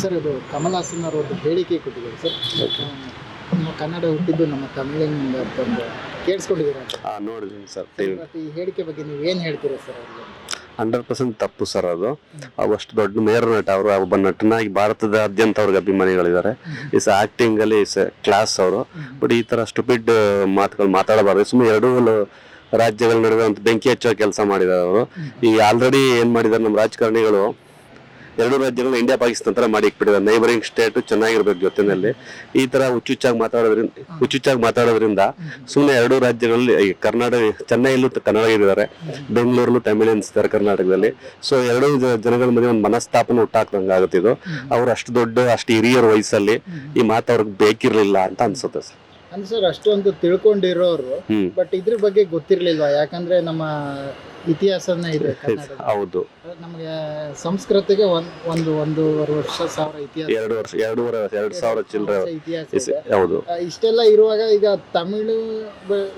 Sir ಇದು ಕಮಲ್ ಹಾಸನ್ ಅವರು ಒಂದು ಹೇಳಿಕೆ ಕೊಟ್ಟಿದ್ದಾರೆ ಸರ್. ನಮ್ಮ ಕನ್ನಡ ಹುಟ್ಟಿದ್ದು ನಮ್ಮ ತಮಿಳಿನಿಂದ ಅಂತಂದು ಕೇಳಿಸ್ಕೊಂಡಿದ್ದೀರಾ ಅಂತ. ನೋಡಿದ್ದೀನಿ ಸರ್. ಮತ್ತೆ ಈ ಹೇಳಿಕೆ ಬಗ್ಗೆ ನೀವು ಏನು ಹೇಳ್ತೀರಾ ಸರ್ ಅವ್ರಿಗೆ? 100% ತಪ್ಪು ಸರ್ ಅದು. ಅಷ್ಟು ದೊಡ್ಡ ಮೇರು ನಟ ಅವರು, ಒಬ್ಬ ನಟನಾಗಿ ಭಾರತದಾದ್ಯಂತ ಅವ್ರಿಗೆ ಅಭಿಮಾನಿಗಳಿದ್ದಾರೆ. ಇಸ್ ಆಕ್ಟಿಂಗ್ ಅಲ್ಲಿ ಇಸ್ ಕ್ಲಾಸ್ ಅವರು. ಬಟ್ ಈ ತರ ಸ್ಟುಪಿಡ್ ಮಾತುಗಳು ಮಾತಾಡಬಾರ್ದು. ಸುಮ್ಮನೆ ಎರಡೂ ರಾಜ್ಯಗಳ ನಡುವೆ ಒಂದು ಬೆಂಕಿ ಹಚ್ಚೋ ಕೆಲಸ ಮಾಡಿದ್ದಾರೆ ಅವರು. ಈಗ ಆಲ್ರೆಡಿ ಏನ್ ಮಾಡಿದ್ದಾರೆ ನಮ್ಮ ರಾಜಕಾರಣಿಗಳು, ಎರಡು ರಾಜ್ಯಗಳನ್ನ ಇಂಡಿಯಾ ಪಾಕಿಸ್ತಾನ ತರ ಮಾಡಿ ಇಟ್ಬಿಟ್ಟಿದ್ದಾರೆ. ನೈಬರಿಂಗ್ ಸ್ಟೇಟ್ ಚೆನ್ನಾಗಿರ್ಬೇಕು ಜೊತೆನಲ್ಲಿ. ಈ ತರ ಹುಚ್ಚುಚ್ಚಾಗಿ ಮಾತಾಡೋದ್ರಿಂದ ಸುಮ್ಮನೆ ಎರಡು ರಾಜ್ಯಗಳಲ್ಲಿ ಕರ್ನಾಟಕ, ಚೆನ್ನೈಯಲ್ಲೂ ಕನ್ನಡ ಇದ್ದಾರೆ, ಬೆಂಗಳೂರಲ್ಲೂ ತಮಿಳು ಅನ್ಸ್ತಾರೆ ಕರ್ನಾಟಕದಲ್ಲಿ. ಸೊ ಎರಡೂ ಜನಗಳ ಮಧ್ಯೆ ಒಂದು ಮನಸ್ತಾಪನ ಹುಟ್ಟಾಕ್ದಂಗೆ ಆಗುತ್ತೆ ಇದು. ಅವ್ರು ಅಷ್ಟು ಹಿರಿಯರ ವಯಸ್ಸಲ್ಲಿ ಈ ಮಾತು ಅವ್ರಿಗೆ ಬೇಕಿರ್ಲಿಲ್ಲ ಅಂತ ಅನ್ಸುತ್ತೆ ಸರ್. ಅಂದ್ರೆ ಸರ್ ಅಷ್ಟೊಂದು ತಿಳ್ಕೊಂಡಿರೋರು, ಬಟ್ ಇದ್ರ ಬಗ್ಗೆ ಗೊತ್ತಿರ್ಲಿಲ್ವಾ? ಯಾಕಂದ್ರೆ ನಮ್ಮ ಇತಿಹಾಸನೇ ಇದೆ ಕನ್ನಡ. ಹೌದು, ನಮಗೆ ಸಂಸ್ಕೃತಿಗೆ ಒಂದೂವರೆ ವರ್ಷ ಸಾವಿರ ಇತಿಹಾಸ, 2,000 ಚಿಲ್ಲರೆ ಇತಿಹಾಸ ಇದೆ. ಹೌದು. ಇಷ್ಟೆಲ್ಲ ಇರುವಾಗ ಈಗ ತಮಿಳು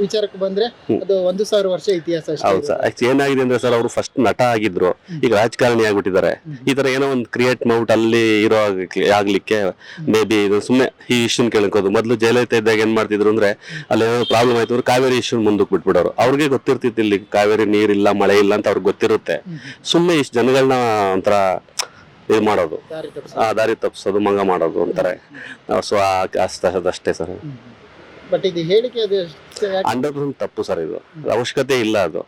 ವಿಚಾರಕ್ಕೆ ಬಂದ್ರೆ ಅದು 1,000 ವರ್ಷ ಇತಿಹಾಸ ಅಷ್ಟೇ. ಹೌದು ಸರ್. ಏನಾಗಿದೆ ಅಂದ್ರೆ ಸರ್, ಅವರು ಫಸ್ಟ್ ನಟ ಆಗಿದ್ರು, ಈಗ ರಾಜಕಾರಣಿ ಆಗ್ಬಿಟ್ಟಿದ್ದಾರೆ. ಈ ತರ ಏನೋ ಒಂದು ಕ್ರಿಯೇಟ್ ಮಾಡ್ಬಿಟ್ಟು ಅಲ್ಲಿ ಇರೋ ಆಗ್ಲಿಕ್ಕೆ ಮೇ ಬಿ ಇದು ಸುಮ್ಮನೆ ಈ ಇಶ್ಯೂನ್ ಕೇಳ್ಕೋದು. ಮೊದಲು ಜಯಲಲಿತಾ ಇದ್ದಾಗ ಏನ್ ಮಾಡ್ತಿದ್ರು ಅಂದ್ರೆ, ಅಲ್ಲಿ ಏನೋ ಪ್ರಾಬ್ಲಮ್ ಆಯ್ತು ಅಂದ್ರೆ ಕಾವೇರಿ ಇಶ್ಯೂ ಮುಂದಕ್ಕೆ ಬಿಟ್ಬಿಡೋರು. ಅವ್ರಿಗೆ ಗೊತ್ತಿರ್ತಿತ್ತು ಇಲ್ಲಿ ಕಾವೇರಿ ನೀರಿಲ್ಲ, ಮಳೆ ಇಲ್ಲ ಅಂತ ಅವ್ರಿಗೆ ಗೊತ್ತಿರುತ್ತೆ. ಸುಮ್ಮನೆ ಇಷ್ಟು ಜನಗಳನ್ನ ಒಂಥರ ಇದು ಮಾಡೋದು, ದಾರಿ ತಪ್ಪಿಸೋದು, ಮಂಗ ಮಾಡೋದು ಅಂತಾರೆ. ಸೊ ಅಷ್ಟೇ ಸರ್. ಬಟ್ ಇದು ಹೇಳಿಕೆ ಅದು 100% ತಪ್ಪು ಸರ್. ಇದು ಅವಶ್ಯಕತೆ ಇಲ್ಲ ಅದು.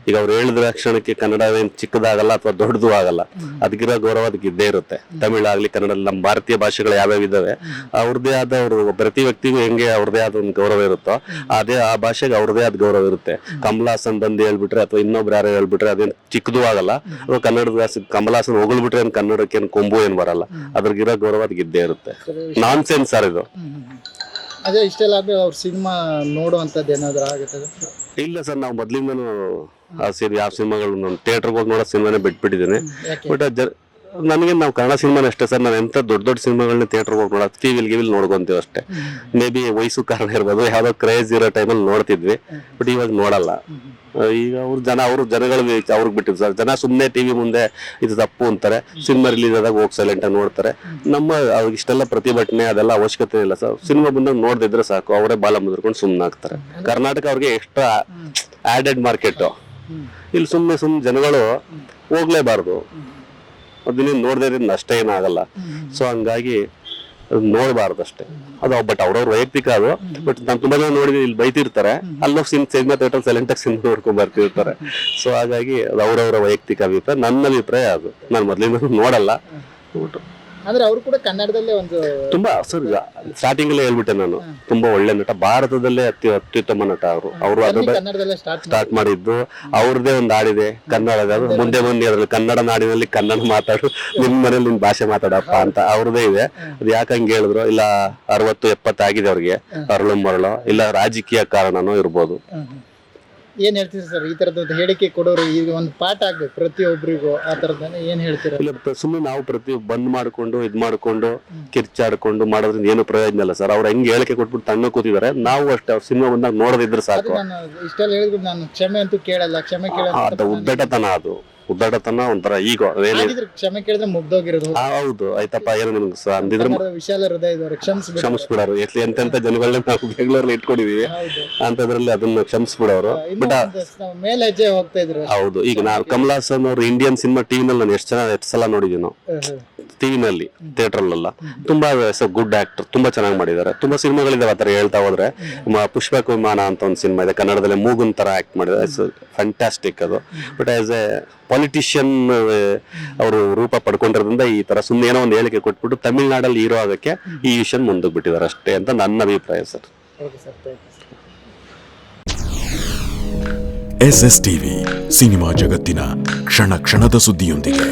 ಈಗ ಅವ್ರು ಹೇಳಿದ ಕ್ಷಣಕ್ಕೆ ಕನ್ನಡ ಏನ್ ಚಿಕ್ಕದಾಗಲ್ಲ ಅಥವಾ ದೊಡ್ಡದು ಆಗಲ್ಲ. ಅದಕ್ಕಿರೋ ಗೌರವ ಅದಕ್ಕೆ ಇದ್ದೇ ಇರುತ್ತೆ. ತಮಿಳಾಗ್ಲಿ, ಕನ್ನಡ, ನಮ್ಮ ಭಾರತೀಯ ಭಾಷೆಗಳು ಯಾವ್ಯಾವ ಇದಾವೆ ಅವ್ರದೇ ಆದ, ಅವರು ಪ್ರತಿ ವ್ಯಕ್ತಿಗೂ ಹೆಂಗೆ ಅವ್ರದೇ ಆದ ಒಂದು ಗೌರವ ಇರುತ್ತೋ ಅದೇ ಆ ಭಾಷೆಗೆ ಅವ್ರದೇ ಆದ ಗೌರವ ಇರುತ್ತೆ. ಕಮಲ್ ಹಾಸನ್ ಬಂದು ಹೇಳ್ಬಿಟ್ರೆ ಅಥವಾ ಇನ್ನೊಬ್ರು ಯಾರು ಹೇಳ್ಬಿಟ್ರೆ ಅದೇನು ಚಿಕ್ಕದು ಆಗಲ್ಲ. ಅಥವಾ ಕನ್ನಡದ ಭಾಷೆ ಕಮಲ್ ಹಾಸನ್ ಹೊಗಳ್ಬಿಟ್ರೆ ಏನ್ ಕನ್ನಡಕ್ಕೆ ಏನ್ ಕೊಂಬು ಏನ್ ಬರಲ್ಲ. ಅದ್ರಗಿರೋ ಗೌರವ ಅದಕ್ಕೆ ಇದ್ದೇ ಇರುತ್ತೆ. ನಾನ್ ಸೆನ್ಸ್ ಸರ್ ಇದು. ಅದೇ ಇಷ್ಟೆಲ್ಲ ಆದ್ಮೇಲೆ ಅವ್ರ ಸಿನಿಮಾ ನೋಡುವಂಥದ್ದು ಏನಾದ್ರು ಆಗುತ್ತದೆ? ಇಲ್ಲ ಸರ್, ನಾವು ಮೊದ್ಲಿಂದನೂ ಯಾವ ಸಿನಿಮಾಗಳು ನಾನು ಥಿಯೇಟರ್ಗೆ ಹೋಗಿ ನೋಡೋ ಸಿನಿಮಾನೇ ಬಿಟ್ಬಿಟ್ಟಿದ್ದೀನಿ. ಬಟ್ ನನಗೆ ನಾವು ಕನ್ನಡ ಸಿನಿಮಾನ ಅಷ್ಟೇ ಸರ್. ನಾನು ಎಂತ ದೊಡ್ಡ ದೊಡ್ಡ ಥಿಯೇಟರ್ಗೆ ಹೋಗಿ ನೋಡೋದು, ಟಿವಿಲಿ ನೋಡ್ಕೊಂತೀವಿ ಅಷ್ಟೇ. ಮೇ ಬಿ ವಯಸ್ಸು ಕಾರಣ ಇರ್ಬೋದು, ಯಾವ್ದೋ ಕ್ರೇಜ್ ಇರೋ ಟೈಮಲ್ಲಿ ನೋಡ್ತಿದ್ವಿ. ಬಟ್ ಇವಾಗ ನೋಡಲ್ಲ. ಈಗ ಅವ್ರ ಜನಗಳು ಅವ್ರಿಗೆ ಬಿಟ್ಟಿದ್ರು ಸರ್. ಜನ ಸುಮ್ಮನೆ ಟಿವಿ ಮುಂದೆ ಇದು ತಪ್ಪು ಅಂತಾರೆ, ಸಿನಿಮಾ ರಿಲೀಸ್ ಆದಾಗ ಹೋಗಿ ಸೈಲೆಂಟ್ ಆಗಿ ನೋಡ್ತಾರೆ. ಅವ್ರಿಗೆ ಇಷ್ಟೆಲ್ಲ ಪ್ರತಿಭಟನೆ ಅದೆಲ್ಲ ಅವಶ್ಯಕತೆ ಇಲ್ಲ ಸರ್. ಸಿನಿಮಾ ಬಂದಾಗ ನೋಡ್ದಿದ್ರೆ ಸಾಕು, ಅವರೇ ಬಾಲ ಮುದ್ರಕೊಂಡು ಸುಮ್ಮನೆ ಆಗ್ತಾರೆ. ಕರ್ನಾಟಕ ಅವ್ರಿಗೆ ಎಕ್ಸ್ಟ್ರಾ ಆಡೆಡ್ ಮಾರ್ಕೆಟ್. ಇಲ್ಲಿ ಸುಮ್ಮನೆ ಜನಗಳು ಹೋಗ್ಲೇಬಾರ್ದು. ಅದನ್ನ ನೋಡ್ದೇರಿಂದ ಅಷ್ಟೇ ಏನಾಗಲ್ಲ. ಸೊ ಹಂಗಾಗಿ ನೋಡಬಾರ್ದು ಅಷ್ಟೇ ಅದು. ಬಟ್ ಅವ್ರವ್ರ ವೈಯಕ್ತಿಕ ಅದು. ಬಟ್ ನಾನು ತುಂಬಾ ಜನ ನೋಡಿದ್ವಿ, ಇಲ್ಲಿ ಬೈತಿರ್ತಾರೆ, ಅಲ್ಲೋಗಿ ಸಿನಿಮಾ ಥಿಯೇಟರ್ ಸೈಲೆಂಟ್ ಆಗಿ ಸಿನಿಮಾ ನೋಡ್ಕೊಂಡ್ ಬರ್ತಿರ್ತಾರೆ. ಸೊ ಹಾಗಾಗಿ ಅದು ಅವ್ರವ್ರ ವೈಯಕ್ತಿಕ ಅಭಿಪ್ರಾಯ. ನನ್ನ ಅಭಿಪ್ರಾಯ ಅದು. ನಾನು ಮೊದ್ಲಿಂದ ನೋಡಲ್ಲ. ಅಂದ್ರೆ ಅವರು ಕೂಡ ಕನ್ನಡದಲ್ಲೇ ಒಂದು ತುಂಬಾ ಸರ್, ಸ್ಟಾರ್ಟಿಂಗ್ ಅಲ್ಲೇ ಹೇಳ್ಬಿಟ್ಟೆ ನಾನು, ತುಂಬಾ ಒಳ್ಳೆ ನಟ, ಭಾರತದಲ್ಲೇ ಅತ್ಯುತ್ತಮ ನಟ ಅವರು ಕನ್ನಡದಲ್ಲೇ ಸ್ಟಾರ್ಟ್ ಮಾಡಿದ್ದು. ಅವ್ರದೇ ಒಂದು ಹಾಡಿದೆ ಕನ್ನಡದ, ಮುಂದೆ ಬಂದು ಅದ್ರಲ್ಲಿ ಕನ್ನಡ ನಾಡಿನಲ್ಲಿ ಕನ್ನಡ ಮಾತಾಡು, ನಿಮ್ ಮನೇಲಿ ನಿನ್ ಭಾಷೆ ಮಾತಾಡಪ್ಪ ಅಂತ ಅವ್ರದೇ ಇದೆ. ಅದು ಯಾಕಂಗೆ ಹೇಳಿದ್ರು, ಇಲ್ಲ 60-70 ಆಗಿದೆ ಅವ್ರಿಗೆ, ಅರಳು ಮರಳು, ಇಲ್ಲ ರಾಜಕೀಯ ಕಾರಣನೂ ಇರ್ಬೋದು. ಏನ್ ಹೇಳ್ತೀರಿ ಸರ್ ಈ ತರದ್ದು ಹೇಳಿಕೆ ಕೊಡೋರು? ಈಗ ಒಂದು ಪಾಠ ಆಗ್ಬೇಕು ಪ್ರತಿಯೊಬ್ಬರಿಗೂ. ಆ ತರದನ್ನ ಏನ್ ಹೇಳ್ತೀರಾ? ಇಲ್ಲ, ಸುಮ್ಮನೆ ನಾವು ಬಂದ್ ಮಾಡ್ಕೊಂಡು ಇದ್ ಮಾಡ್ಕೊಂಡು ಕಿರ್ಚಾಡ್ಕೊಂಡು ಮಾಡೋದ್ರಿಂದ ಏನು ಪ್ರಯೋಜನ ಇಲ್ಲ ಸರ್. ಅವ್ರು ಹೆಂಗ್ ಹೇಳಿಕೆ ಕೊಟ್ಬಿಟ್ಟು ತಣ್ಣ ಕೂತಿದ್ದಾರೆ. ನಾವು ಅಷ್ಟೇ ಅವ್ರ ಸಿನಿಮಾ ಬಂದಾಗ ನೋಡೋದಿದ್ರೆ ಸಾಕು. ಇಷ್ಟೆಲ್ಲ ಹೇಳಿದ್ರು ನಾನು ಕ್ಷಮೆ ಅಂತೂ ಕೇಳಲ್ಲ. ಕ್ಷಮೆ ಉದ್ದಾಟತನ ಒಂಥರ ಈಗ ಕ್ಷಮೆ ಕೇಳಿದ್ರೆ ಮುಗ್ದೋಗಿರೋದು. ಹೌದು, ಆಯ್ತಪ್ಪ, ಏನೋ ನಿಮ್ಗೆ ಅಂದಿದ್ರೆ ವಿಶಾಲ ಹೃದಯದವರು ಕ್ಷಮಿಸ್ಬಿಡೋರು. ಎಂತೆಂತ ಜನಗಳನ್ನ ನಾವು ಬೆಂಗಳೂರಲ್ಲಿ ಇಟ್ಕೊಂಡಿದೀವಿ ಅಂತದ್ರಲ್ಲಿ ಅದನ್ನ ಕ್ಷಮಿಸ್ಬಿಡೋರು. ಬಟ್ ಮೇಲೆ ಹೆಜ್ಜೆ ಹೋಗ್ತಾ ಇದ್ರು. ಹೌದು. ಈಗ ನಾವು ಕಮಲ್ ಹಾಸನ್ ಅವ್ರು ಇಂಡಿಯನ್ ಸಿನಿಮಾ ಟಿವಿನಲ್ಲಿ ನಾನು ಎಷ್ಟು ಸಲ ನೋಡಿದೀವಿ ನಾವು. ಟಿವಿನಲ್ಲಿ, ಥಿಯೇಟರ್ಲೆಲ್ಲ. ತುಂಬಾ ಗುಡ್ ಆಕ್ಟರ್, ತುಂಬಾ ಚೆನ್ನಾಗಿ ಮಾಡಿದ್ದಾರೆ. ತುಂಬಾ ಸಿನಿಮಾಗಳಿದಾವೆ ಆತರ ಹೇಳ್ತಾ ಹೋದ್ರೆ. ಪುಷ್ಪಕ ವಿಮಾನ ಅಂತ ಒಂದು ಸಿನಿಮಾ ಇದೆ ಕನ್ನಡದಲ್ಲಿ, ಮೂಗುನ್ ತರ ಆಕ್ಟ್ ಮಾಡಿದ್ದಾರೆ. ಫ್ಯಾಂಟಾಸ್ಟಿಕ್ ಅದು. ಬಟ್ ಆಸ್ ಎ ಪಾಲಿಟಿಷಿಯನ್ ಅವರು ರೂಪ ಪಡ್ಕೊಂಡಿರೋದ್ರಿಂದ ಈ ತರ ಸುಮ್ಮನೆ ಏನೋ ಒಂದು ಹೇಳಿಕೆ ಕೊಟ್ಬಿಟ್ಟು ತಮಿಳ್ನಾಡಲ್ಲಿ ಹೀರೋ ಆಗಕ್ಕೆ ಈ ವಿಷಯ ಮುಂದಕ್ಕೆ ಬಿಟ್ಟಿದ್ದಾರೆ ಅಷ್ಟೇ ಅಂತ ನನ್ನ ಅಭಿಪ್ರಾಯ ಸರ್. SS ಟಿವಿ, ಸಿನಿಮಾ ಜಗತ್ತಿನ ಕ್ಷಣ ಕ್ಷಣದ ಸುದ್ದಿಯೊಂದಿಗೆ.